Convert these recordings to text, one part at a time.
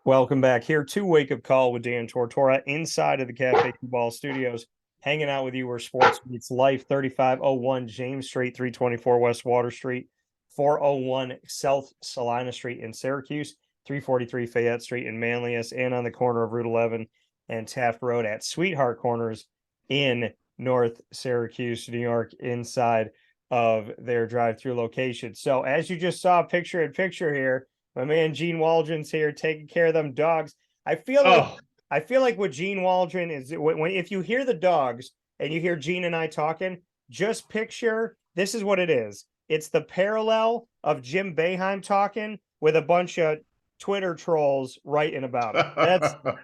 Welcome back here to Wake Up Call with Dan Tortora inside of the Cafe Ball Studios, hanging out with you where sports meets life. 3501 James Street, 324 West Water Street, 401 South Salina Street in Syracuse, 343 Fayette Street in Manlius, and on the corner of Route 11 and Taft Road at Sweetheart Corners in North Syracuse, New York, inside of their drive-through location. So, as you just saw picture in picture here, my man Gene Waldron's here taking care of them dogs. I feel like Oh, I feel like what Gene Waldron is when if you hear the dogs and you hear Gene and I talking, just picture this is what it is. It's the parallel of Jim Boeheim talking with a bunch of Twitter trolls writing about him.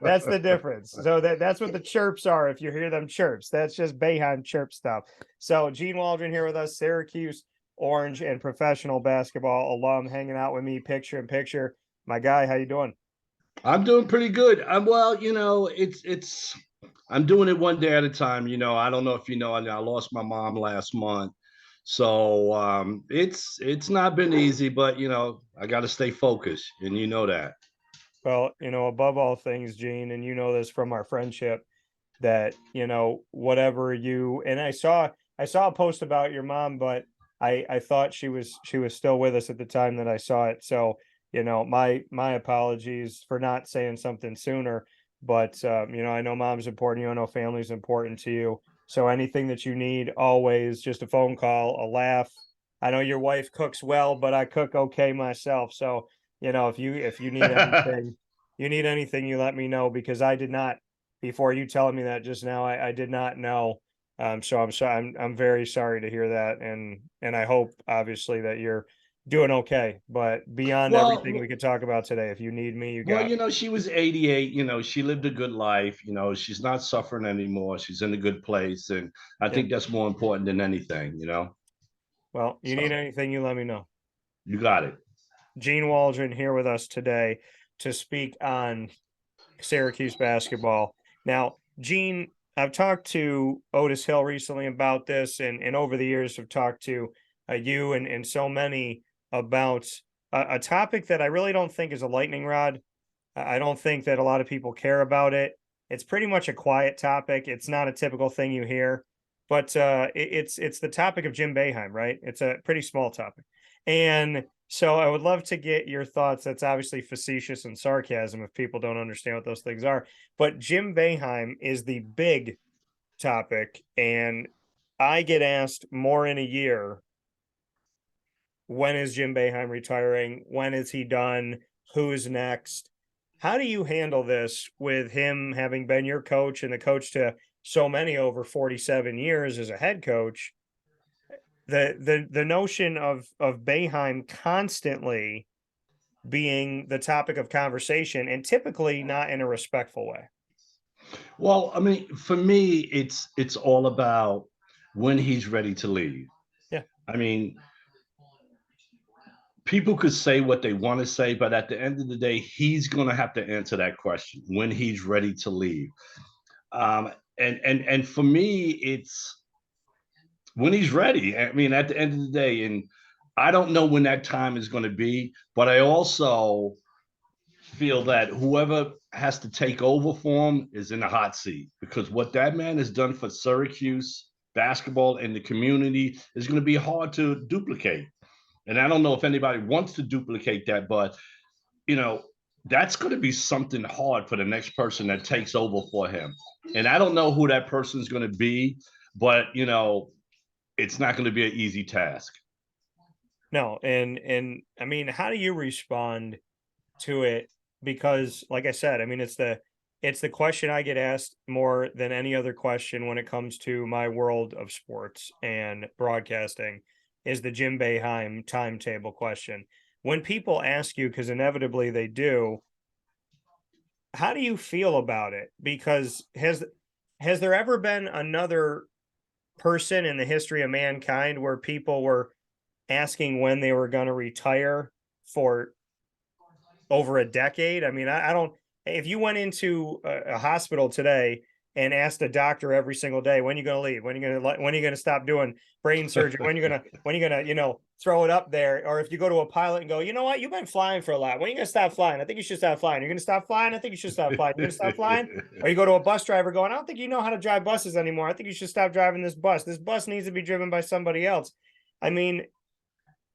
That's the difference. So that's what the chirps are. If you hear them chirps, that's just Boeheim chirp stuff. So Gene Waldron here with us, Syracuse Orange and professional basketball alum, hanging out with me picture in picture. My guy, how you doing? I'm doing pretty good. It's I'm doing it one day at a time. I don't know if you know, I lost my mom last month. So it's not been easy, but I got to stay focused, and you know that. Well, above all things, Gene, and you know this from our friendship, that whatever you and I saw a post about your mom, but I thought she was still with us at the time that I saw it. So my apologies for not saying something sooner. But I know mom's important. I know family's important to you. So anything that you need, always just a phone call, a laugh. I know your wife cooks well, but I cook okay myself. So if you need anything, you let me know, because I did not, before you telling me that just now, I did not know. So I'm sorry. I'm very sorry to hear that, and I hope obviously that you're doing okay. But beyond everything we Well, could talk about today, if you need me, you well, got me. she was 88. She lived a good life. She's not suffering anymore. She's in a good place, and I Yeah. think that's more important than anything. Well, you need So anything, you let me know. you got it. Gene Waldron here with us today to speak on Syracuse basketball. Now, Gene, I've talked to Otis Hill recently about this, and over the years, I've talked to you and so many about a topic that I really don't think is a lightning rod. I don't think that a lot of people care about it. It's pretty much a quiet topic. It's not a typical thing you hear, but it's the topic of Jim Boeheim, right? It's a pretty small topic, and so I would love to get your thoughts. That's obviously facetious and sarcasm if people don't understand what those things are. But Jim Boeheim is the big topic, and I get asked more in a year, when is Jim Boeheim retiring? When is he done? Who's next? How do you handle this with him having been your coach and the coach to so many over 47 years as a head coach? The notion of Boeheim constantly being the topic of conversation, and typically not in a respectful way. Well, I mean, for me, it's all about when he's ready to leave. Yeah. I mean, people could say what they want to say, but at the end of the day, he's going to have to answer that question when he's ready to leave. And for me, it's when he's ready. I mean, at the end of the day, and I don't know when that time is going to be, but I also feel that whoever has to take over for him is in a hot seat, because what that man has done for Syracuse basketball and the community is going to be hard to duplicate. And I don't know if anybody wants to duplicate that, but you know, that's going to be something hard for the next person that takes over for him. And I don't know who that person is going to be, but it's not going to be an easy task. No, and I mean, how do you respond to it? Because like I said, I mean, it's the question I get asked more than any other question when it comes to my world of sports and broadcasting, is the Jim Boeheim timetable question. When people ask you, because inevitably they do, how do you feel about it? Because has there ever been another person in the history of mankind where people were asking when they were going to retire for over a decade? I mean, I don't. If you went into a hospital today and ask the doctor every single day, when you going to leave, when are you going to stop doing brain surgery, when you going to, throw it up there. Or if you go to a pilot and go, you know what, you've been flying for a lot. When are you going to stop flying? I think you should stop flying. You're going to stop flying. I think you should stop flying. You're going to stop flying. Or you go to a bus driver going, I don't think you know how to drive buses anymore. I think you should stop driving this bus. This bus needs to be driven by somebody else. I mean,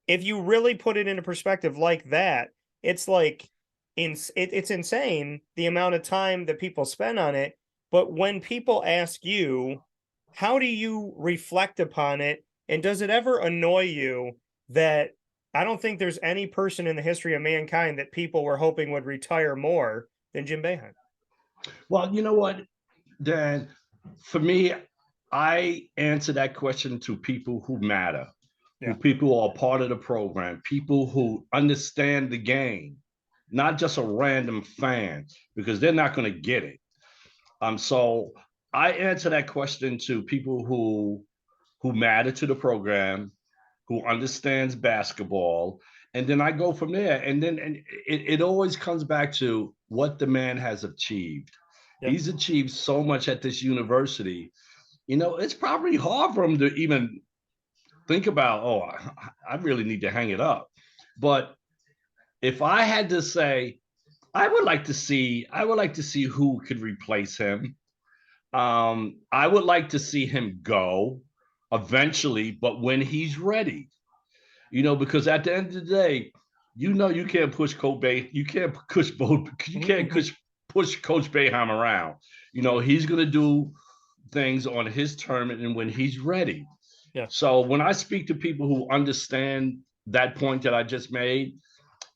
if you really put it into perspective like that, it's like, it's insane the amount of time that people spend on it. But when people ask you, how do you reflect upon it? And does it ever annoy you that I don't think there's any person in the history of mankind that people were hoping would retire more than Jim Boeheim? Well, you know what, Dan? For me, I answer that question to people who matter, who Yeah. people who are part of the program, people who understand the game, not just a random fan, because they're not going to get it. So I answer that question to people who matter to the program, who understands basketball, and then I go from there. And it always comes back to what the man has achieved. Yeah. He's achieved so much at this university. It's probably hard for him to even think about, oh, I really need to hang it up. But if I had to say, I would like to see who could replace him. I would like to see him go eventually, but when he's ready, because at the end of the day, you can't push Coach Bay, you can't push both, you can't push Coach Boeheim around. He's gonna do things on his term and when he's ready. Yeah. So when I speak to people who understand that point that I just made,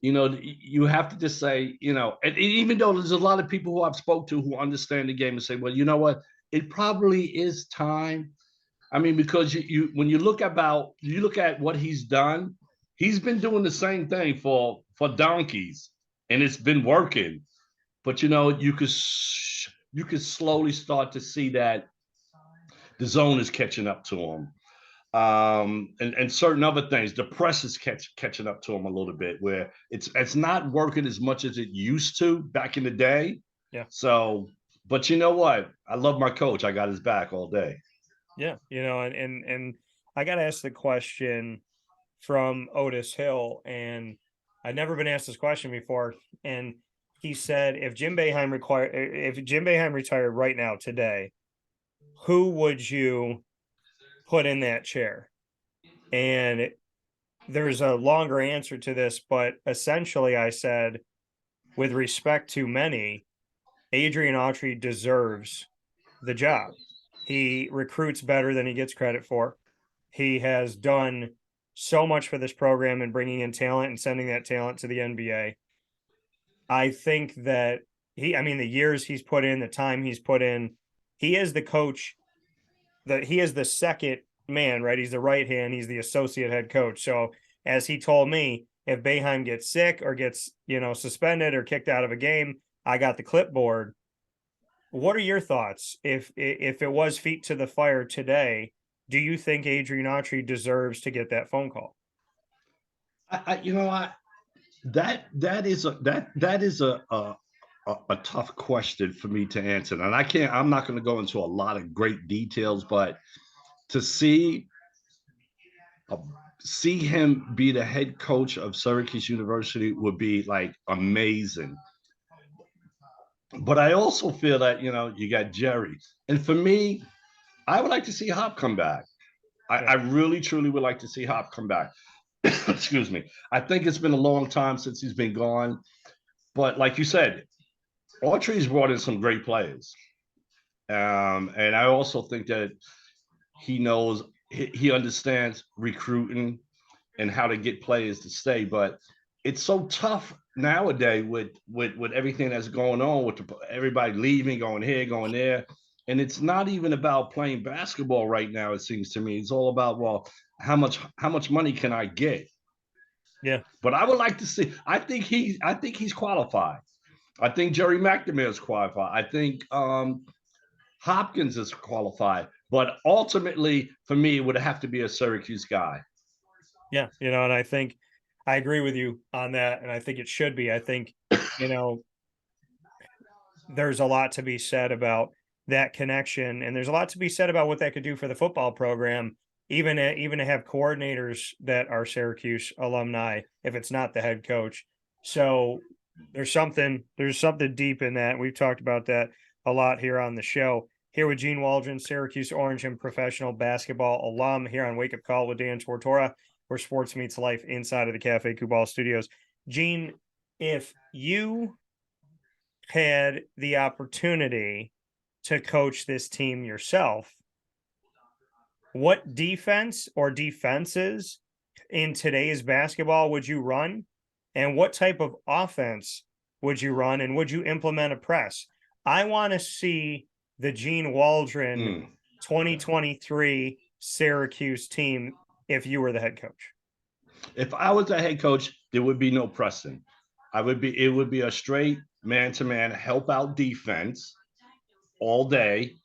you have to just say, and even though there's a lot of people who I've spoke to who understand the game and say, well, you know what, it probably is time. I mean, because when you look at what he's done, he's been doing the same thing for donkeys, and it's been working. But you could slowly start to see that the zone is catching up to him. And certain other things, the press is catching up to him a little bit, where it's not working as much as it used to back in the day. Yeah. So, but you know what? I love my coach. I got his back all day. Yeah. And I got to ask the question from Otis Hill, and I'd never been asked this question before. And he said, if Jim Boeheim retired right now today, who would you put in that chair? And there's a longer answer to this, but essentially I said, with respect to many, Adrian Autry deserves the job. He recruits better than he gets credit for. He has done so much for this program and bringing in talent and sending that talent to the NBA. I think that the years he's put in, the time he's put in, he is the coach, he is the second man, right? He's the right hand, he's the associate head coach. So as he told me, if Boeheim gets sick or gets, suspended or kicked out of a game, I got the clipboard. What are your thoughts? If it was feet to the fire today, do you think Adrian Autry deserves to get that phone call? That is a tough question for me to answer, and I'm not going to go into a lot of great details, but to see him be the head coach of Syracuse University would be like amazing. But I also feel that you got Jerry, and for me, I would like to see Hop come back. I really truly would like to see Hop come back. Excuse me. I think it's been a long time since he's been gone, but like you said, Autry's brought in some great players, and I also think that he understands recruiting and how to get players to stay. But it's so tough nowadays with everything that's going on, with everybody leaving, going here, going there. And it's not even about playing basketball right now, it seems to me. It's all about, well, how much money can I get? Yeah. But I would like to see, I think he's qualified. I think Jerry McNamara is qualified. I think Hopkins is qualified. But ultimately, for me, it would have to be a Syracuse guy. Yeah, and I think I agree with you on that, and I think it should be. I think, there's a lot to be said about that connection. And there's a lot to be said about what that could do for the football program, even to have coordinators that are Syracuse alumni, if it's not the head coach. So there's something deep in that. We've talked about that a lot here on the show. Here with Gene Waldron, Syracuse Orange and professional basketball alum, here on Wake Up Call with Dan Tortora, where sports meets life inside of the Cafe Kubal studios. Gene, if you had the opportunity to coach this team yourself, what defense or defenses in today's basketball would you run? And what type of offense would you run? And would you implement a press? I want to see the Gene Waldron 2023 Syracuse team if you were the head coach. If I was the head coach, there would be no pressing. It would be a straight man-to-man help out defense all day.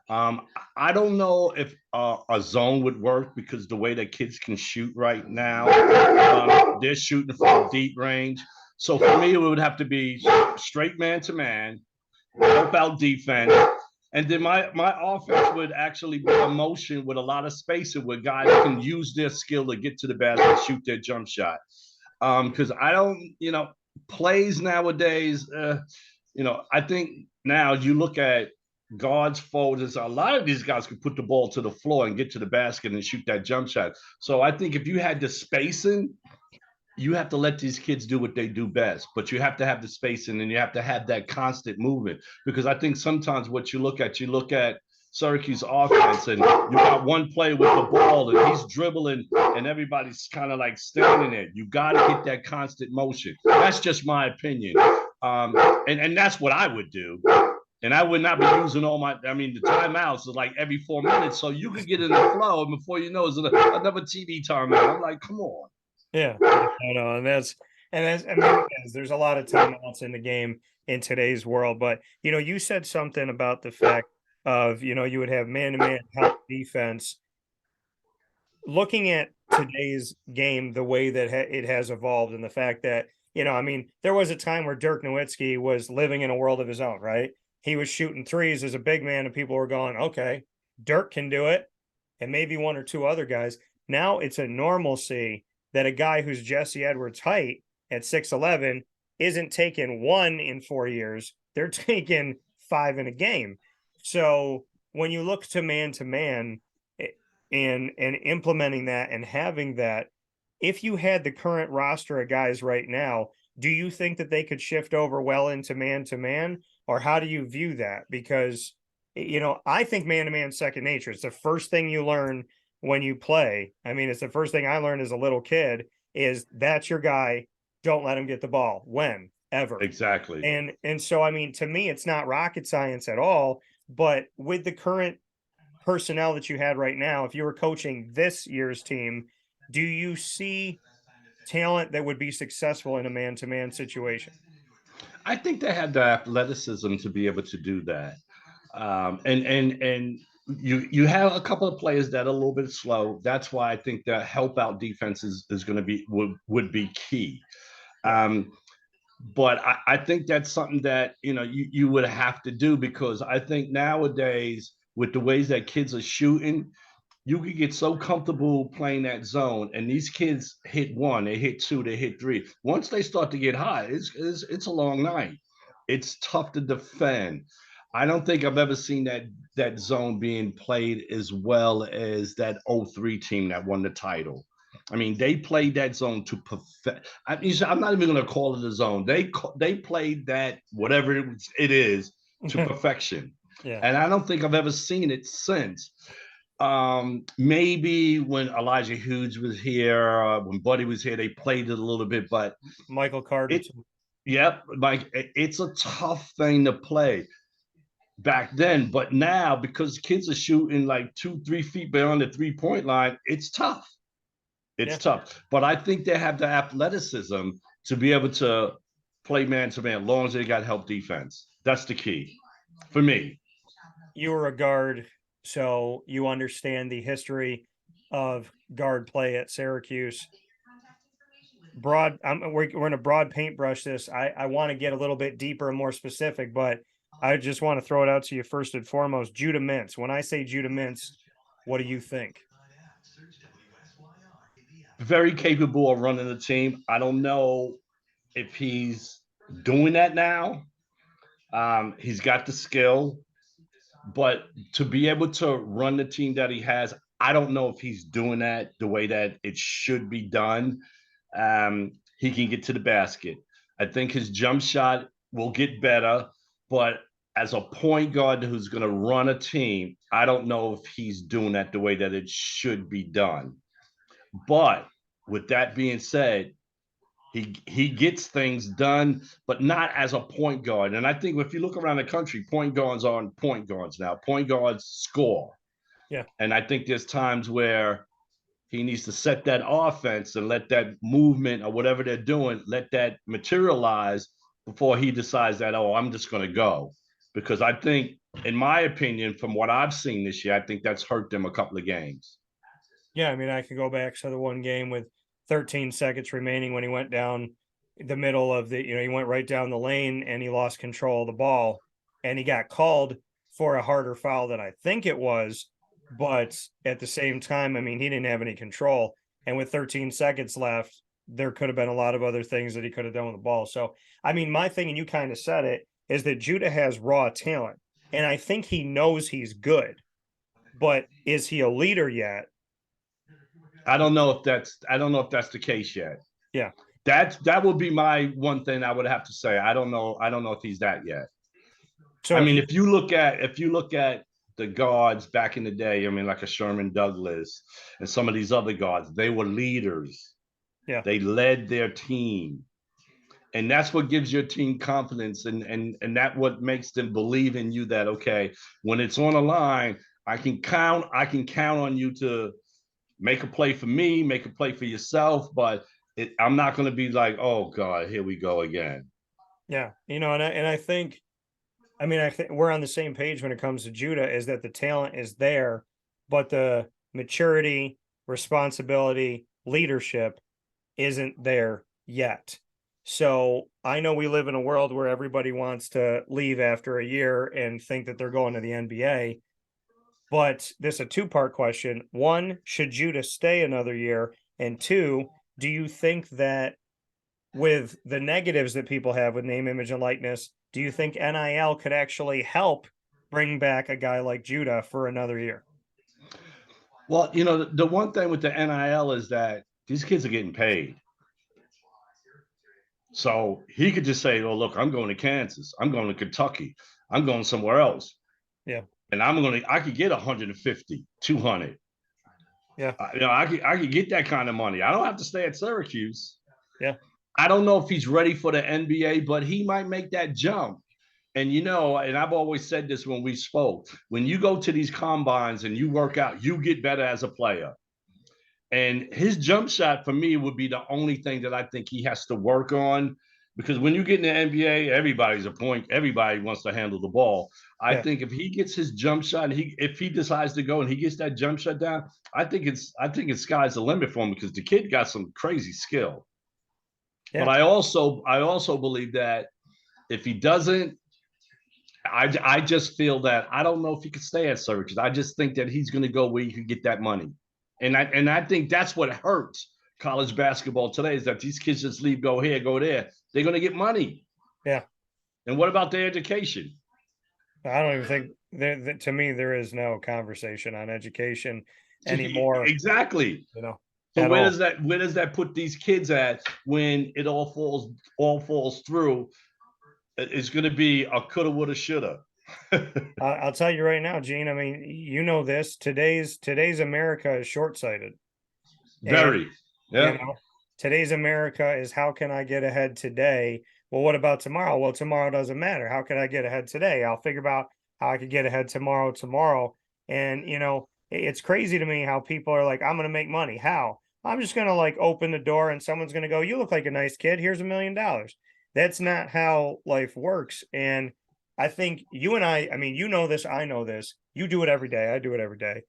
I don't know if a zone would work because the way that kids can shoot right now, they're shooting from deep range. So for me, it would have to be straight man-to-man, help out defense. And then my offense would actually be a motion with a lot of spacing where guys can use their skill to get to the basket and shoot their jump shot. Because I don't, plays nowadays, I think now you look at guards, forwards, a lot of these guys could put the ball to the floor and get to the basket and shoot that jump shot. So I think if you had the spacing, you have to let these kids do what they do best, but you have to have the spacing and you have to have that constant movement. Because I think sometimes what you look at Syracuse offense and you got one play with the ball and he's dribbling and everybody's kind of like standing there. You got to hit that constant motion. That's just my opinion. And that's what I would do. And I would not be using the timeouts are like every 4 minutes. So you could get in the flow and before you know, it's another TV timeout. I'm like, come on. Yeah, I know. There's a lot of timeouts in the game in today's world, but you said something about the fact of, you would have man-to-man help defense. Looking at today's game, the way that it has evolved and the fact that, there was a time where Dirk Nowitzki was living in a world of his own, right? He was shooting threes as a big man and people were going, okay, Dirk can do it. And maybe one or two other guys. Now it's a normalcy that a guy who's Jesse Edwards' height at 6'11" isn't taking 1 in 4 years. They're taking 5 in a game. So when you look to man and implementing that and having that, if you had the current roster of guys right now, do you think that they could shift over well into man-to-man? Or how do you view that? Because, I think man-to-man is second nature. It's the first thing you learn when you play. It's the first thing I learned as a little kid is that's your guy. Don't let him get the ball when ever. Exactly. And so, to me, it's not rocket science at all, but with the current personnel that you had right now, if you were coaching this year's team, do you see talent that would be successful in a man-to-man situation? I think they have the athleticism to be able to do that. And you have a couple of players that are a little bit slow. That's why I think the help out defense is going to be would be key. But I think that's something that you would have to do because I think nowadays with the ways that kids are shooting, you could get so comfortable playing that zone, and these kids hit 1, they hit 2, they hit 3. Once they start to get hot, it's a long night. It's tough to defend. I don't think I've ever seen that zone being played as well as that 03 team that won the title. They played that zone to perfect. I'm not even going to call it a zone. They played that whatever it is to perfection. Yeah. And I don't think I've ever seen it since. Maybe when Elijah Hughes was here, when Buddy was here, they played it a little bit, but Michael Carter. Mike, it's a tough thing to play back then, but now because kids are shooting like 2-3 feet beyond the 3-point line, it's tough. It's tough, but I think they have the athleticism to be able to play man-to-man as long as they got help defense. That's the key for me. You were a guard, so you understand the history of guard play at Syracuse. We're going to broad paintbrush this. I want to get a little bit deeper and more specific, but I just want to throw it out to you first and foremost. Judah Mintz. When I say Judah Mintz, what do you think? Very capable of running the team. I don't know if he's doing that now. He's got the skill, but to be able to run the team that he has, I don't know if he's doing that the way that it should be done. He can get to the basket. I think his jump shot will get better, but as a point guard who's going to run a team, I don't know if he's doing that the way that it should be done. But with that being said, he gets things done, but not as a point guard. And I think if you look around the country, point guards aren't point guards now. Point guards score. Yeah. And I think there's times where he needs to set that offense and let that movement or whatever they're doing, let that materialize before he decides that, oh, I'm just going to go. Because I think, in my opinion, from what I've seen this year, I think that's hurt them a couple of games. Yeah, I mean, I can go back to the one game with 13 seconds remaining when he went down the middle of the, he went right down the lane and he lost control of the ball and he got called for a harder foul than I think it was. But at the same time, I mean, he didn't have any control. And with 13 seconds left, there could have been a lot of other things that he could have done with the ball. So, I mean, my thing, and you kind of said it, is that Judah has raw talent. And I think he knows he's good. But is he a leader yet? I don't know if that's the case yet. Yeah. That would be my one thing I would have to say. I don't know if he's that yet. So I mean, if you look at the guards back in the day, I mean, like a Sherman Douglas and some of these other guards, they were leaders. Yeah. They led their team. And that's what gives your team confidence and that what makes them believe in you that, okay, when it's on the line, I can count on you to make a play for me, make a play for yourself, but I'm not going to be like, oh God, here we go again. Yeah. And I think we're on the same page when it comes to Judah, is that the talent is there, but the maturity, responsibility, leadership isn't there yet. So I know we live in a world where everybody wants to leave after a year and think that they're going to the NBA. But this is a two-part question. One, should Judah stay another year? And two, do you think that with the negatives that people have with name, image, and likeness, do you think NIL could actually help bring back a guy like Judah for another year? Well, the one thing with the NIL is that these kids are getting paid. So he could just say, oh, look, I'm going to Kansas. I'm going to Kentucky. I'm going somewhere else. Yeah. And I could get 150, 200. Yeah. I could get that kind of money. I don't have to stay at Syracuse. Yeah. I don't know if he's ready for the NBA, but he might make that jump. And, and I've always said this when we spoke, when you go to these combines and you work out, you get better as a player. And his jump shot for me would be the only thing that I think he has to work on, because when you get in the NBA, everybody's a point. Everybody wants to handle the ball. I think if he gets his jump shot, and if he decides to go and he gets that jump shot down, I think it's sky's the limit for him, because the kid got some crazy skill. Yeah. But I also believe that if he doesn't, I just feel that I don't know if he could stay at Syracuse. I just think that he's going to go where he can get that money. And I think that's what hurts college basketball today, is that these kids just leave, go here, go there. They're going to get money. Yeah. And what about their education? I don't even think to me, there is no conversation on education anymore. Exactly. So where does that put these kids at when it all falls through? It's going to be a coulda, woulda, shoulda. I'll tell you right now, Gene. I mean, this today's America is short-sighted. Very. Yeah. Today's America is, how can I get ahead today? Well, what about tomorrow? Well, tomorrow doesn't matter. How can I get ahead today? I'll figure out how I could get ahead tomorrow. And it's crazy to me how people are like, I'm going to make money. How? I'm just going to open the door and someone's going to go, you look like a nice kid. Here's $1 million. That's not how life works. And I think you and I mean, this, I know this. You do it every day. I do it every day.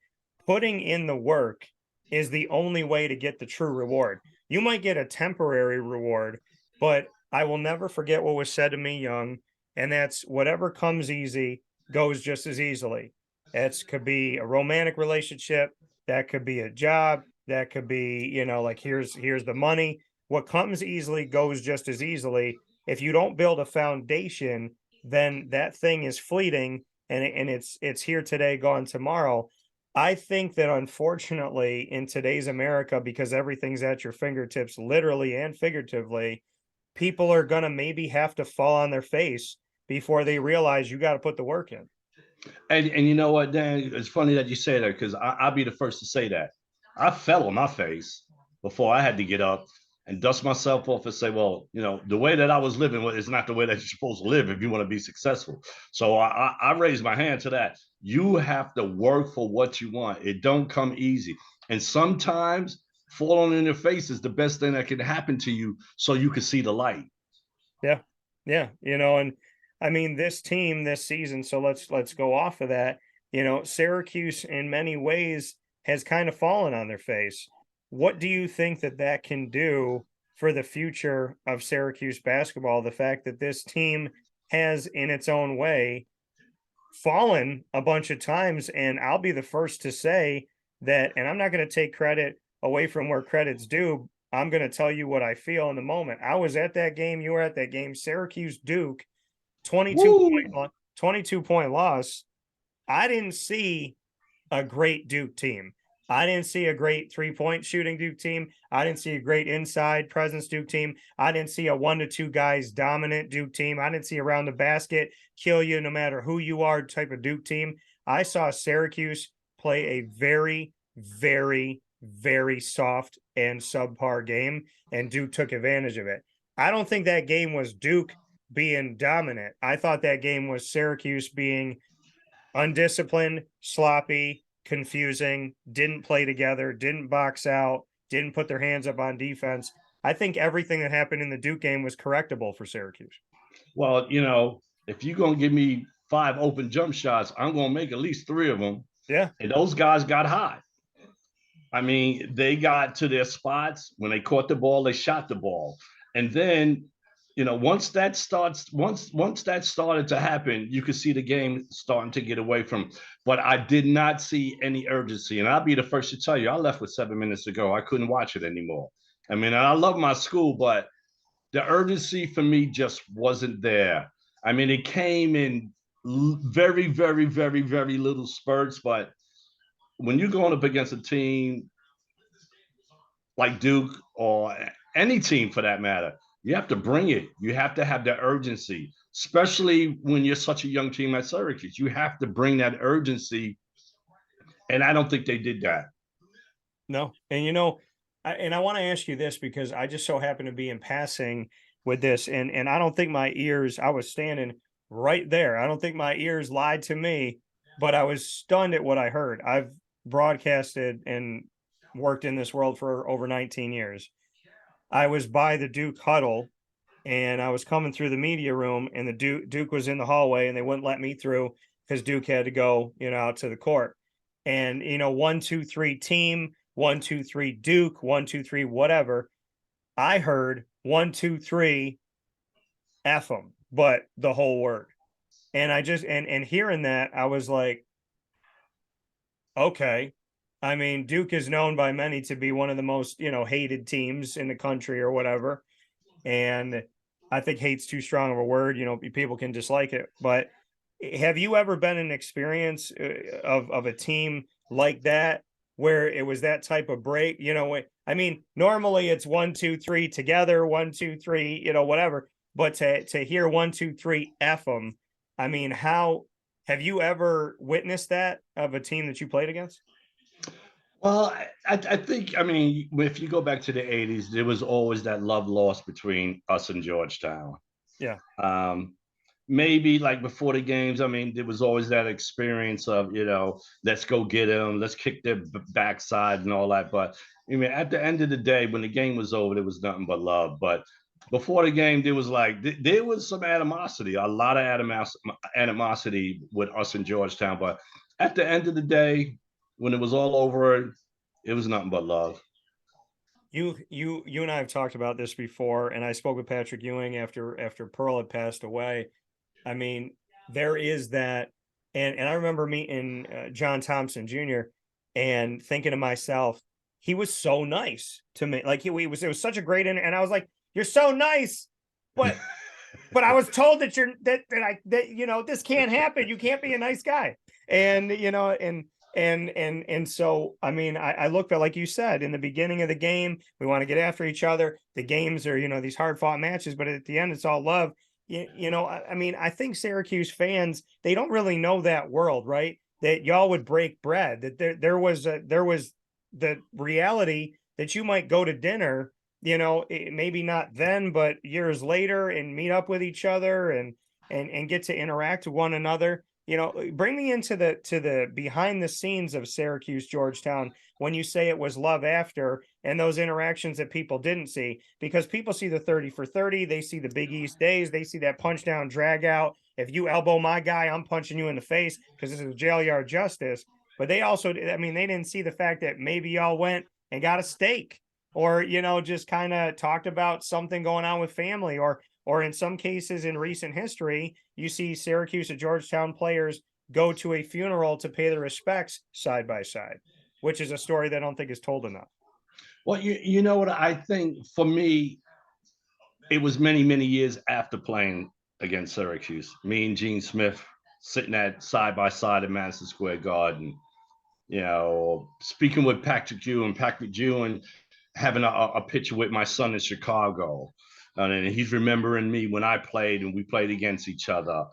Putting in the work is the only way to get the true reward. You might get a temporary reward, but I will never forget what was said to me young. And that's whatever comes easy goes just as easily. It could be a romantic relationship, that could be a job, that could be, like here's the money. What comes easily goes just as easily. If you don't build a foundation, then that thing is fleeting, and it's here today, gone tomorrow. I think that unfortunately in today's America, because everything's at your fingertips, literally and figuratively, people are gonna maybe have to fall on their face before they realize you got to put the work in. And you know what, Dan? It's funny that you say that because I'll be the first to say that. I fell on my face before I had to get up and dust myself off and say, well, the way that I was living is not the way that you're supposed to live if you want to be successful. So I raised my hand to that. You have to work for what you want. It don't come easy. And sometimes falling in your face is the best thing that can happen to you so you can see the light. Yeah. Yeah. And I mean, this team this season, so let's go off of that. Syracuse in many ways has kind of fallen on their face. What do you think that can do for the future of Syracuse basketball? The fact that this team has, in its own way, fallen a bunch of times. And I'll be the first to say that, and I'm not going to take credit away from where credit's due. I'm going to tell you what I feel in the moment. I was at that game. You were at that game. Syracuse Duke, 22 point loss. I didn't see a great Duke team. I didn't see a great 3-point shooting Duke team. I didn't see a great inside presence Duke team. I didn't see a 1 to 2 guys dominant Duke team. I didn't see around the basket, kill you no matter who you are type of Duke team. I saw Syracuse play a very, very, very soft and subpar game, and Duke took advantage of it. I don't think that game was Duke being dominant. I thought that game was Syracuse being undisciplined, sloppy, confusing, didn't play together, didn't box out, didn't put their hands up on defense. I think everything that happened in the Duke game was correctable for Syracuse. Well, if you're going to give me 5 open jump shots, I'm going to make at least 3 of them. Yeah. And those guys got hot. I mean, they got to their spots. When they caught the ball, they shot the ball. And then, once that started to happen, you could see the game starting to get away from. But I did not see any urgency. And I'll be the first to tell you, I left with 7 minutes to go. I couldn't watch it anymore. I mean, I love my school, but the urgency for me just wasn't there. I mean, it came in very, very, very, very little spurts, but when you're going up against a team like Duke or any team for that matter, you have to bring it. You have to have the urgency, especially when you're such a young team at Syracuse. You have to bring that urgency. And I don't think they did that. No. And, I want to ask you this because I just so happen to be in passing with this. And I don't think my ears, I was standing right there. I don't think my ears lied to me, but I was stunned at what I heard. I've broadcasted and worked in this world for over 19 years. I was by the Duke huddle and I was coming through the media room, and the Duke was in the hallway, and they wouldn't let me through because Duke had to go, out to the court. And 1, 2, 3 team, 1, 2, 3 Duke, 1, 2, 3 whatever. I heard 1, 2, 3 F them, but the whole word. And I just and hearing that, I was like, okay. I mean, Duke is known by many to be one of the most, hated teams in the country or whatever. And I think hate's too strong of a word. People can dislike it. But have you ever been in an experience of a team like that where it was that type of break? I mean, normally it's 1, 2, 3 together, 1, 2, 3, whatever. But to hear 1, 2, 3 F them, I mean, how have you ever witnessed that of a team that you played against? Well, I think, I mean, if you go back to the 80s, there was always that love lost between us and Georgetown. Yeah. Maybe like before the games, I mean, there was always that experience of, let's go get them, let's kick their backside and all that. But I mean, at the end of the day, when the game was over, there was nothing but love. But before the game, there was there was some animosity, a lot of animosity with us in Georgetown. But at the end of the day, when it was all over, it was nothing but love. You and I have talked about this before, and I spoke with Patrick Ewing after Pearl had passed away. I mean, there is that. And I remember meeting John Thompson Jr. and thinking to myself, he was so nice to me. Like it was such a great, and I was like, you're so nice, but I was told that this can't happen. You can't be a nice guy. And, so, I mean, I look at, like you said, in the beginning of the game, we want to get after each other. The games are, these hard fought matches, but at the end, it's all love. I mean, I think Syracuse fans, they don't really know that world, right? That y'all would break bread, that there was the reality that you might go to dinner, maybe not then, but years later, and meet up with each other and get to interact with one another. Bring me into the behind the scenes of Syracuse Georgetown when you say it was love after, and those interactions that people didn't see, because people see the 30 for 30, they see the Big East days, they see that punch down drag out. If you elbow my guy, I'm punching you in the face because this is jail yard justice. But they also, I mean, they didn't see the fact that maybe y'all went and got a steak, or just kind of talked about something going on with family, or in some cases in recent history, you see Syracuse and Georgetown players go to a funeral to pay their respects side by side, which is a story that I don't think is told enough. Well, you know what, I think for me, it was many, many years after playing against Syracuse. Me and Gene Smith sitting at side by side at Madison Square Garden, speaking with Patrick Ewing, having a picture with my son in Chicago. And he's remembering me when I played and we played against each other.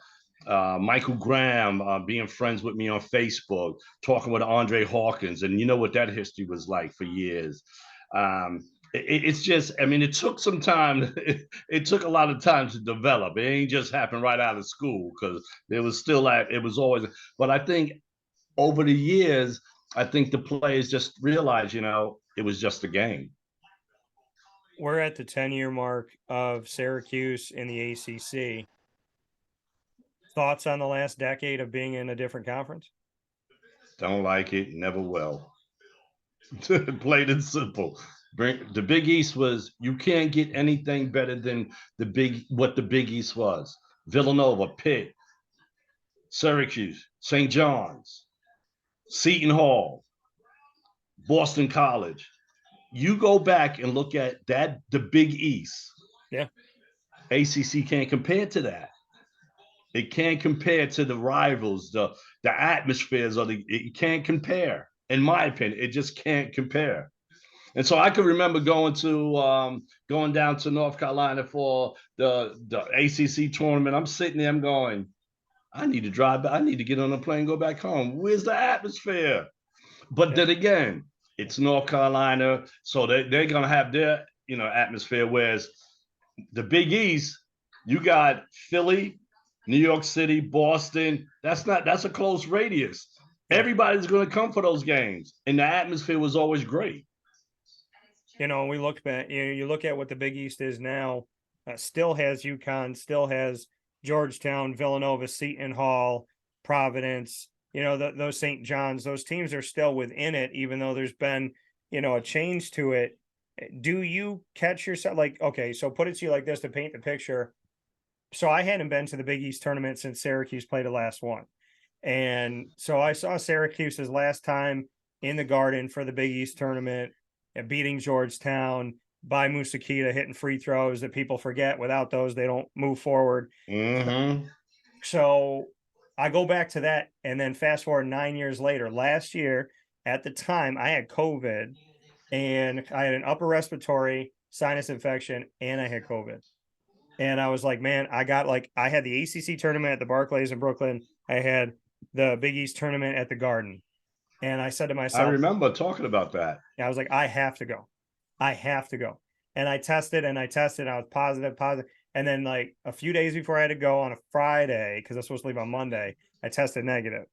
Michael Graham being friends with me on Facebook, talking with Andre Hawkins. And you know what that history was like for years. It's just, I mean, it took some time. It took a lot of time to develop. It ain't just happened right out of school, because it was always, but I think over the years, I think the players just realized, it was just a game. We're at the 10-year mark of Syracuse in the ACC. Thoughts on the last decade of being in a different conference? Don't like it, never will. Plain and simple. The Big East was, you can't get anything better than what the Big East was. Villanova, Pitt, Syracuse, St. John's, Seton Hall, Boston College. You go back and look at that, the Big East. Yeah. ACC can't compare to that. It can't compare to the rivals, the atmospheres, it can't compare. In my opinion, it just can't compare. And so I can remember going down to North Carolina for the ACC tournament. I'm sitting there, I'm going, I need to drive back. I need to get on a plane and go back home. Where's the atmosphere? But then again, it's North Carolina, so they're going to have their atmosphere. Whereas the Big East, you got Philly, New York City, Boston. That's a close radius. Everybody's going to come for those games, and the atmosphere was always great. We look back. You look at what the Big East is now. Still has UConn, still has Georgetown, Villanova, Seton Hall, Providence. Those St. John's. Those teams are still within it, even though there's been a change to it. Do you catch yourself okay? So put it to you like this to paint the picture. So I hadn't been to the Big East tournament since Syracuse played the last one. And so I saw Syracuse's last time in the Garden for the Big East tournament, beating Georgetown by Musakita, hitting free throws that people forget. Without those, they don't move forward. Mm-hmm. So I go back to that, and then fast forward 9 years later. Last year, at the time, I had COVID, and I had an upper respiratory sinus infection, and I had COVID. And I was like, man, I had the ACC tournament at the Barclays in Brooklyn. I had the Big East tournament at the Garden. And I said to myself, I remember talking about that. I was like, I have to go. And I tested. I was positive. And then like a few days before I had to go on a Friday, because I was supposed to leave on Monday, I tested negative.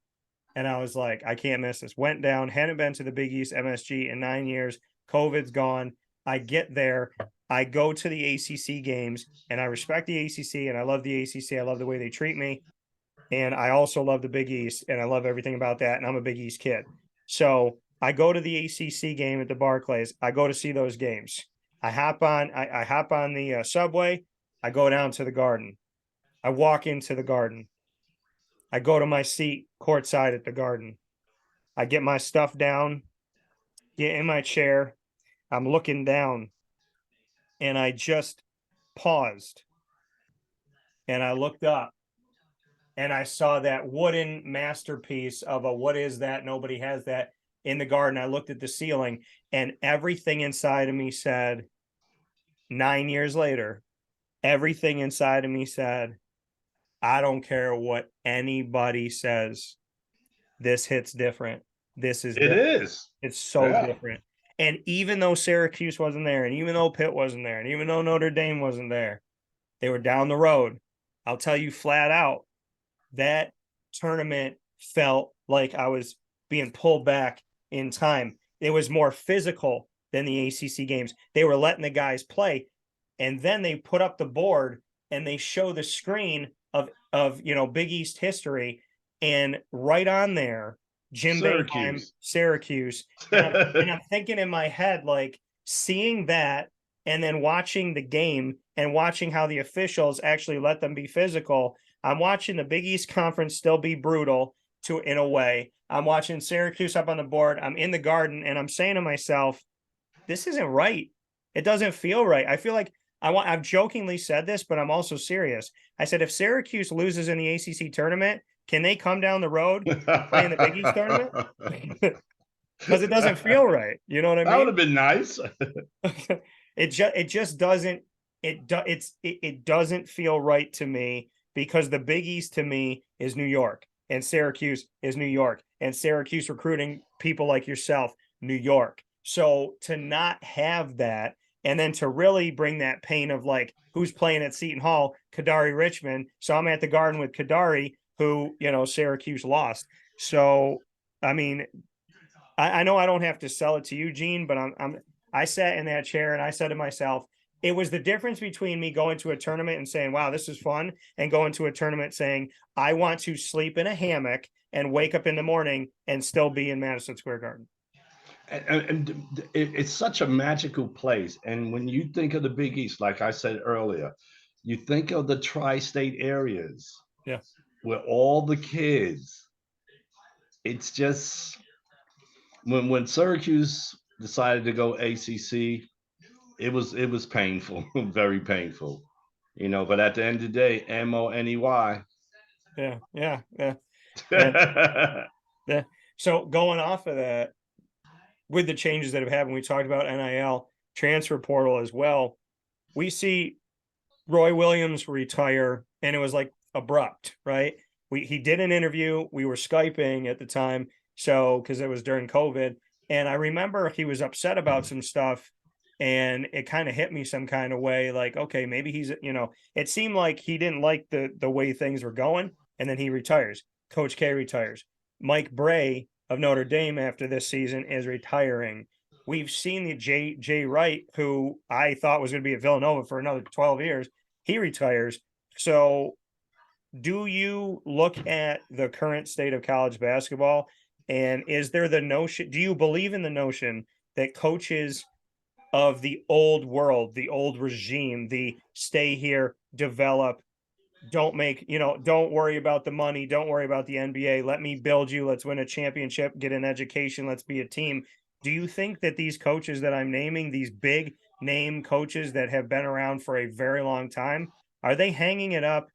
And I was like, I can't miss this. Went down, hadn't been to the Big East MSG in 9 years. COVID's gone. I get there. I go to the ACC games, and I respect the ACC, and I love the ACC. I love the way they treat me. And I also love the Big East, and I love everything about that. And I'm a Big East kid. So I go to the ACC game at the Barclays. I go to see those games. I hop on the subway. I go down to the Garden. I walk into the Garden. I go to my seat courtside at the Garden. I get my stuff down, get in my chair. I'm looking down, and I just paused, and I looked up, and I saw that wooden masterpiece of a what is that? Nobody has that in the Garden. I looked at the ceiling, and everything inside of me said, 9 years later, everything inside of me said, I don't care what anybody says. This hits different. This is It different. is. It's so Yeah. different. And even though Syracuse wasn't there, and even though Pitt wasn't there, and even though Notre Dame wasn't there, they were down the road. I'll tell you flat out, that tournament felt like I was being pulled back in time. It was more physical than the ACC games. They were letting the guys play, and then they put up the board and they show the screen of Big East history, and right on there, Jim Boeheim, Syracuse. Syracuse, and I'm thinking in my head, like, seeing that and then watching the game and watching how the officials actually let them be physical. I'm watching the Big East Conference still be brutal in a way. I'm watching Syracuse up on the board. I'm in the Garden, and I'm saying to myself, this isn't right. It doesn't feel right. I feel like I've jokingly said this, but I'm also serious. I said, if Syracuse loses in the ACC tournament, can they come down the road and play in the Big East tournament? Because it doesn't feel right. You know what I That would mean? have been nice. It just doesn't it doesn't feel right to me, because the Big East to me is New York, and Syracuse is New York, and Syracuse recruiting people like yourself, New York. So to not have that, and then to really bring that pain of, like, who's playing at Seton Hall, Kadari Richmond. So I'm at the Garden with Kadari, who, Syracuse lost. So I mean, I know I don't have to sell it to you, Gene, but I sat in that chair and I said to myself, it was the difference between me going to a tournament and saying, wow, this is fun, and going to a tournament saying, I want to sleep in a hammock and wake up in the morning and still be in Madison Square Garden. And it's such a magical place. And when you think of the Big East, like I said earlier, you think of the tri-state areas, yeah, where all the kids, it's just, when Syracuse decided to go ACC, it was painful, very painful, But at the end of the day, MONEY. yeah, yeah, yeah, and yeah. So going off of that, with the changes that have happened, we talked about NIL, transfer portal as well. We see Roy Williams retire, and it was like abrupt, right? He did an interview. We were Skyping at the time, so because it was during COVID, and I remember he was upset about some stuff, and it kind of hit me some kind of way, like, okay, maybe he's, it seemed like he didn't like the way things were going, and then he retires. Coach K retires. Mike Bray of Notre Dame after this season is retiring. We've seen the Jay Wright, who I thought was going to be at Villanova for another 12 years. He retires. So do you look at the current state of college basketball, and is there the notion, do you believe in the notion that coaches of the old world, the old regime, the stay here, develop, don't worry about the money, don't worry about the NBA, let me build you, let's win a championship, get an education, let's be a team? Do you think that these coaches that I'm naming, these big name coaches that have been around for a very long time, are they hanging it up,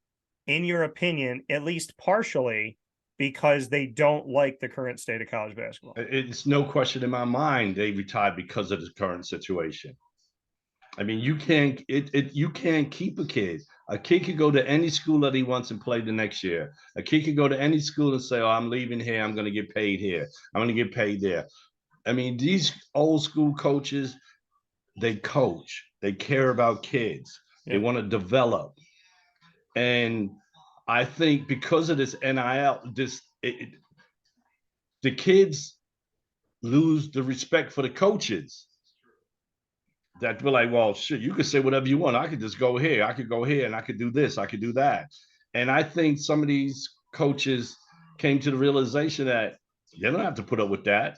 in your opinion, at least partially, because they don't like the current state of college basketball? It's no question in my mind they retired because of the current situation. I mean, you can't keep a kid. A kid could go to any school that he wants and play the next year. A kid could go to any school and say, "Oh, I'm leaving here. I'm going to get paid here. I'm going to get paid there." I mean, these old school coaches, they coach. They care about kids. They Yeah. want to develop. And I think because of this NIL, the kids lose the respect for the coaches. That we're like, well, shit, you could say whatever you want. I could just go here. I could go here and I could do this. I could do that. And I think some of these coaches came to the realization that they don't have to put up with that.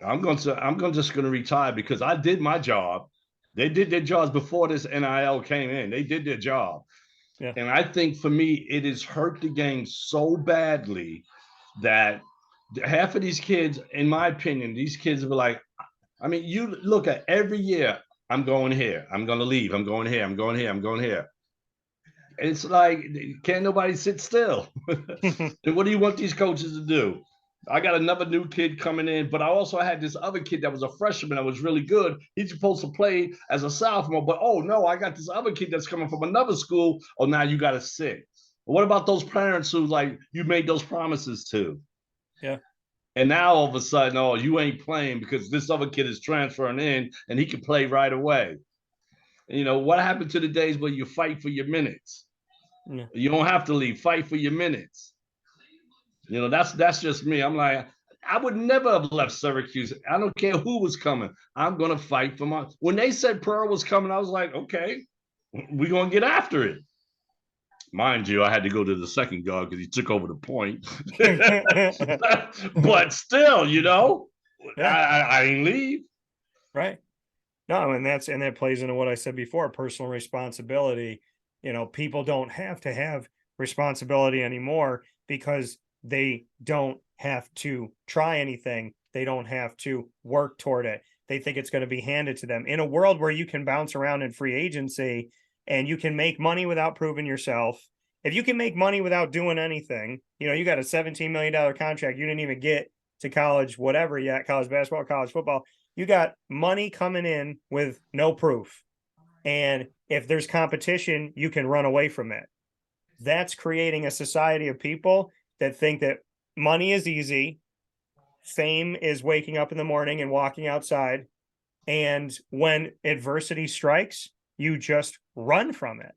I'm just going to retire because I did my job. They did their jobs before this NIL came in. They did their job. Yeah. And I think for me, it has hurt the game so badly that half of these kids, in my opinion, these kids were like, I mean, you look at every year, I'm going here, I'm going to leave, I'm going here, I'm going here, I'm going here. It's like, can't nobody sit still. And what do you want these coaches to do? I got another new kid coming in, but I also had this other kid that was a freshman that was really good. He's supposed to play as a sophomore, but oh no, I got this other kid that's coming from another school. Oh, now you got to sit. What about those parents who like you made those promises to? Yeah. And now all of a sudden, oh, you ain't playing because this other kid is transferring in and he can play right away. You know, what happened to the days where you fight for your minutes? Yeah. You don't have to leave, fight for your minutes. You know, that's just me. I'm like, I would never have left Syracuse. I don't care who was coming. I'm gonna fight for my. When they said Pearl was coming, I was like, okay, we're gonna get after it. Mind you, I had to go to the second guard because he took over the point. But still, you know, Yeah. I ain't leave. Right. No, and that plays into what I said before, personal responsibility. You know, people don't have to have responsibility anymore because they don't have to try anything. They don't have to work toward it. They think it's going to be handed to them. In a world where you can bounce around in free agency and you can make money without proving yourself, if you can make money without doing anything, you know, you got a $17 million contract, you didn't even get to college, whatever yet, college basketball, college football. You got money coming in with no proof. And if there's competition, you can run away from it. That's creating a society of people that think that money is easy, fame is waking up in the morning and walking outside. And when adversity strikes, you just run from it.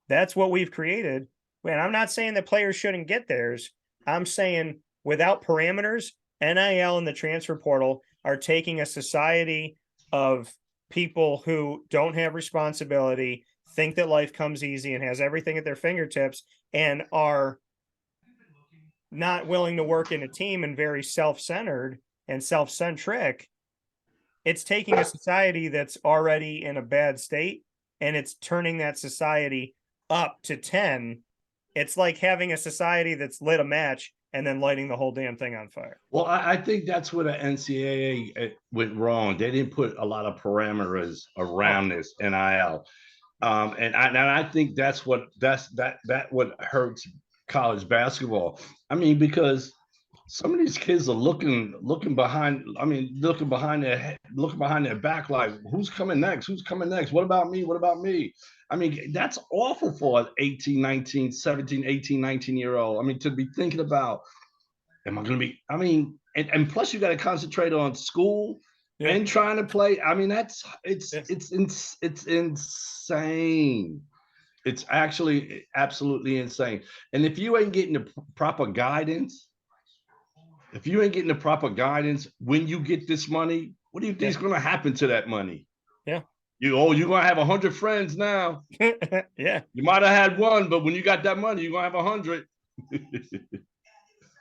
That's what we've created. And I'm not saying that players shouldn't get theirs. I'm saying without parameters, NIL and the transfer portal are taking a society of people who don't have responsibility, think that life comes easy and has everything at their fingertips, and are not willing to work in a team and very self-centered and self-centric. It's taking a society that's already in a bad state and it's turning that society up to 10. It's like having a society that's lit a match and then lighting the whole damn thing on fire. Well, I think that's where the NCAA went wrong. They didn't put a lot of parameters around this NIL, and I think that's what what hurts college basketball. I mean, because some of these kids are looking behind. I mean, looking behind their back, like who's coming next? Who's coming next? What about me? What about me? I mean, that's awful for an 18, 19, 17, 18, 19-year-old. I mean, to be thinking about, am I going to be, I mean, and plus you got to concentrate on school and trying to play. I mean, it's insane. It's actually absolutely insane. And if you ain't getting the proper guidance, when you get this money, what do you think is going to happen to that money? Yeah. You're going to have 100 friends now. Yeah. You might have had one, but when you got that money, you're going to have 100.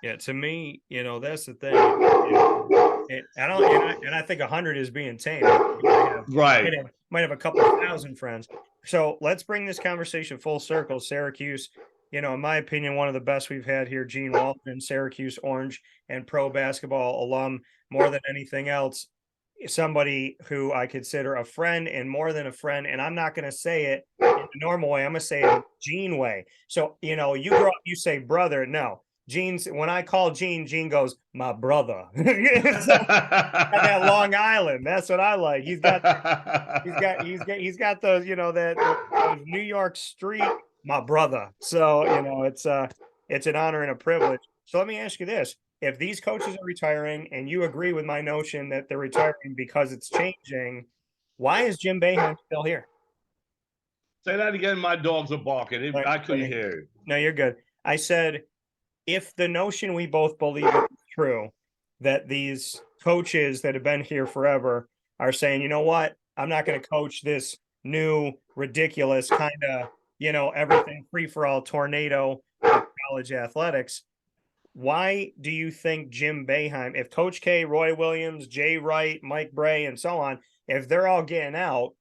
Yeah. To me, you know, that's the thing. I think 100 is being tame. Right. Might have a couple of thousand friends. So let's bring this conversation full circle. Syracuse, you know, in my opinion, one of the best we've had here. Gene Waldron, Syracuse Orange and pro basketball alum, more than anything else. Somebody who I consider a friend and more than a friend. And I'm not going to say it in the normal way. I'm going to say it in Gene way. So, you know, you grow up, you say brother. No, Gene's, when I call Gene, Gene goes, my brother. So, that Long Island. That's what I like. He's got those, you know, those New York street, my brother. So, you know, it's an honor and a privilege. So let me ask you this. If these coaches are retiring and you agree with my notion that they're retiring because it's changing, why is Jim Boeheim still here? Say that again. My dogs are barking. I couldn't hear it. No, you're good. I said, if the notion we both believe is true, that these coaches that have been here forever are saying, you know what, I'm not going to coach this new, ridiculous kind of, you know, everything free-for-all tornado of college athletics. Why do you think Jim Boeheim, if Coach K, Roy Williams, Jay Wright, Mike Bray, and so on, if they're all getting out,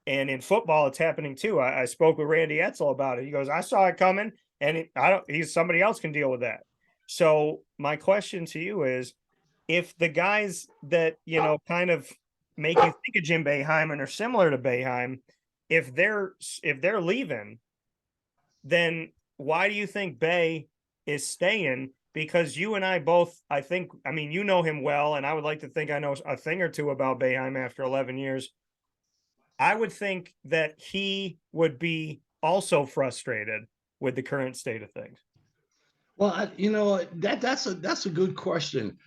And in football, it's happening too. I spoke with Randy Etzel about it. He goes, I saw it coming, and somebody else can deal with that. So my question to you is, if the guys that, kind of make you think of Jim Boeheim and are similar to Boeheim, if they're leaving, then why do you think Bay is staying? Because you and I both, you know him well, and I would like to think I know a thing or two about Boeheim after 11 years. I would think that he would be also frustrated with the current state of things. Well, that's a good question.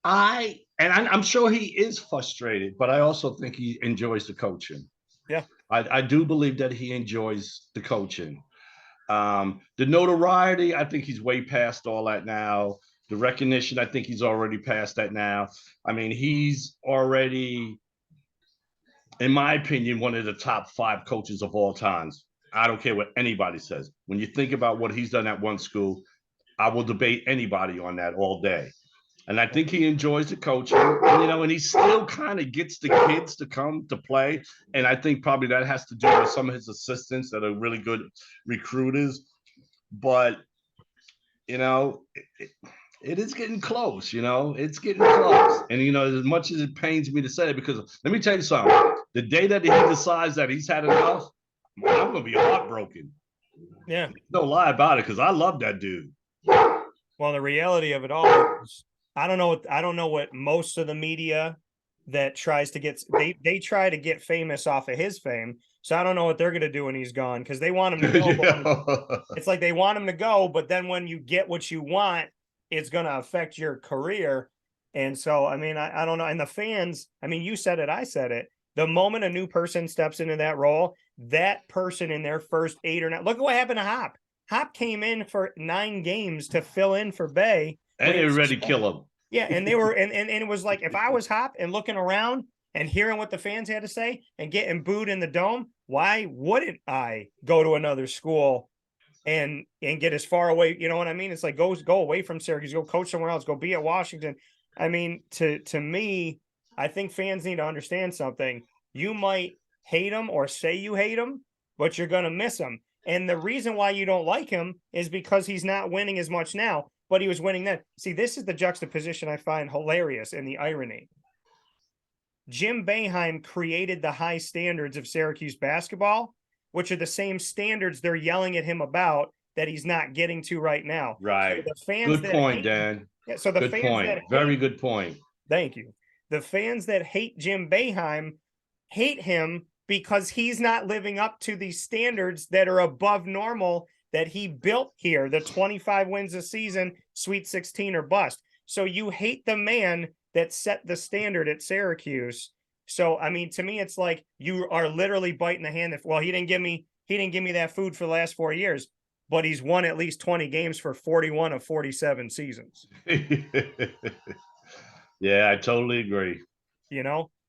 I'm sure he is frustrated, but I also think he enjoys the coaching. Yeah. I do believe that he enjoys the coaching. The notoriety, I think he's way past all that now. The recognition, I think he's already past that now. I mean, he's already, in my opinion, one of the top 5 coaches of all times. I don't care what anybody says. When you think about what he's done at one school, I will debate anybody on that all day. And I think he enjoys the coaching, and he still kind of gets the kids to come to play. And I think probably that has to do with some of his assistants that are really good recruiters. But, it is getting close, it's getting close. And, as much as it pains me to say it, because let me tell you something, the day that he decides that he's had enough, I'm going to be heartbroken. Yeah. No lie about it, because I love that dude. Well, the reality of it all is, I don't know what most of the media that tries to get, they try to get famous off of his fame. So I don't know what they're going to do when he's gone, because they want him to go. Yeah. It's like they want him to go, but then when you get what you want, it's going to affect your career. And so, I don't know. And the fans, you said it, I said it. The moment a new person steps into that role, that person in their first 8 or 9, look at what happened to Hop. Hop came in for 9 games to fill in for Bay. And they were ready to kill him. Yeah, and they were, and it was like, if I was Hop and looking around and hearing what the fans had to say and getting booed in the dome, why wouldn't I go to another school and get as far away? You know what I mean? It's like, go away from Syracuse, go coach somewhere else, go be at Washington. To me, I think fans need to understand something. You might hate him or say you hate him, but you're going to miss him. And the reason why you don't like him is because he's not winning as much now, but he was winning then. See, this is the juxtaposition I find hilarious and the irony. Jim Boeheim created the high standards of Syracuse basketball, which are the same standards they're yelling at him about that he's not getting to right now. Right. So the fans good point, Dan. Yeah, so the good fans point. that Very good point. Thank you. The fans that hate Jim Boeheim hate him because he's not living up to the standards that are above normal that he built here, the 25 wins a season, Sweet 16 or bust. So you hate the man that set the standard at Syracuse. So, to me, it's like you are literally biting the hand that, well, he didn't give me that food for the last 4 years, but he's won at least 20 games for 41 of 47 seasons. Yeah, I totally agree.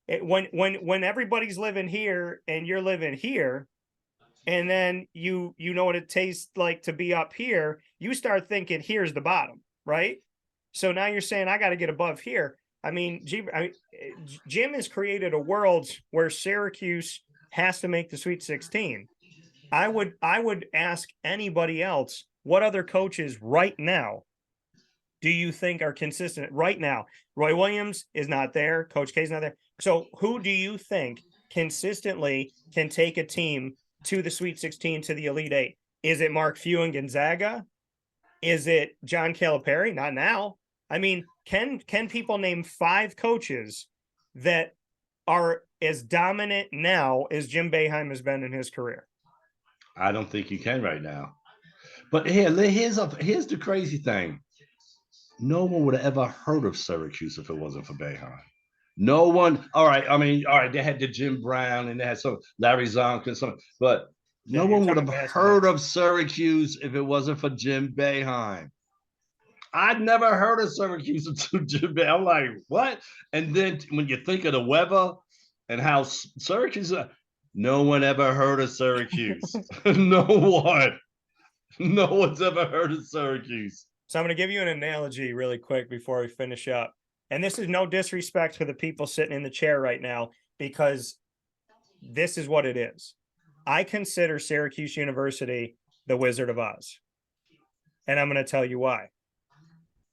When everybody's living here and you're living here, and then you know what it tastes like to be up here, you start thinking here's the bottom, right? So now you're saying I got to get above here. Jim has created a world where Syracuse has to make the Sweet 16. I would ask anybody else, what other coaches right now do you think are consistent right now? Roy Williams is not there. Coach K is not there. So who do you think consistently can take a team to the Sweet 16, to the Elite 8? Is it Mark Few and Gonzaga? Is it John Calipari? Not now. Can people name 5 coaches that are as dominant now as Jim Boeheim has been in his career? I don't think you can right now. But here's the crazy thing. No one would have ever heard of Syracuse if it wasn't for Boeheim. No one. All right. They had the Jim Brown and they had some Larry Zonk and some, but no one would have heard of Syracuse if it wasn't for Jim Boeheim. I'd never heard of Syracuse until Jim Boeheim. I'm like, what? And then when you think of the weather and how Syracuse, no one ever heard of Syracuse. No one. No one's ever heard of Syracuse. So I'm going to give you an analogy really quick before we finish up. And this is no disrespect to the people sitting in the chair right now, because this is what it is. I consider Syracuse University the Wizard of Oz. And I'm going to tell you why.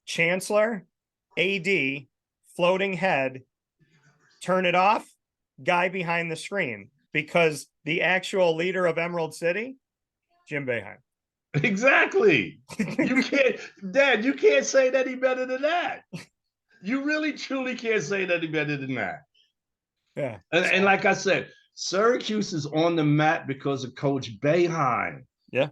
Chancellor, AD, floating head, turn it off, guy behind the screen. Because the actual leader of Emerald City, Jim Boeheim. Exactly. You can't, Dad, you can't say that any better than that. You really, truly can't say that any better than that. Yeah. And like I said, Syracuse is on the map because of Coach Boeheim. Yeah.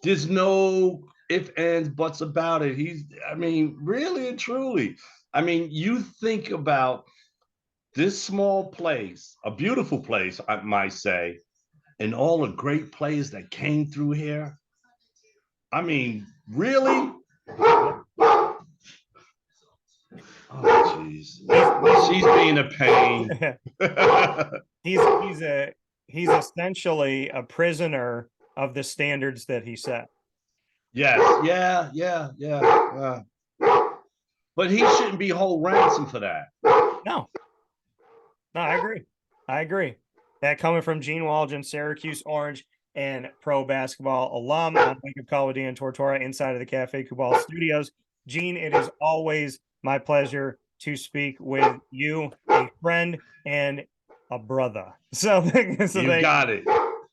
There's no ifs, ands, buts about it. I mean, really and truly. I mean, you think about this small place, a beautiful place, I might say, and all the great players that came through here. I mean, really? Oh, jeez. She's being a pain. he's essentially a prisoner of the standards that he set. Yes, yeah. But he shouldn't be hold ransom for that. No, I agree. That coming from Gene Waldron, Syracuse Orange and pro basketball alum on Wake Up Call with Dan Tortora inside of the Cafe Kubal studios. Gene, it is always my pleasure to speak with you, a friend and a brother. So you got it.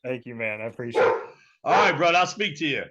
Thank you, man. I appreciate it. All right, brother. I'll speak to you.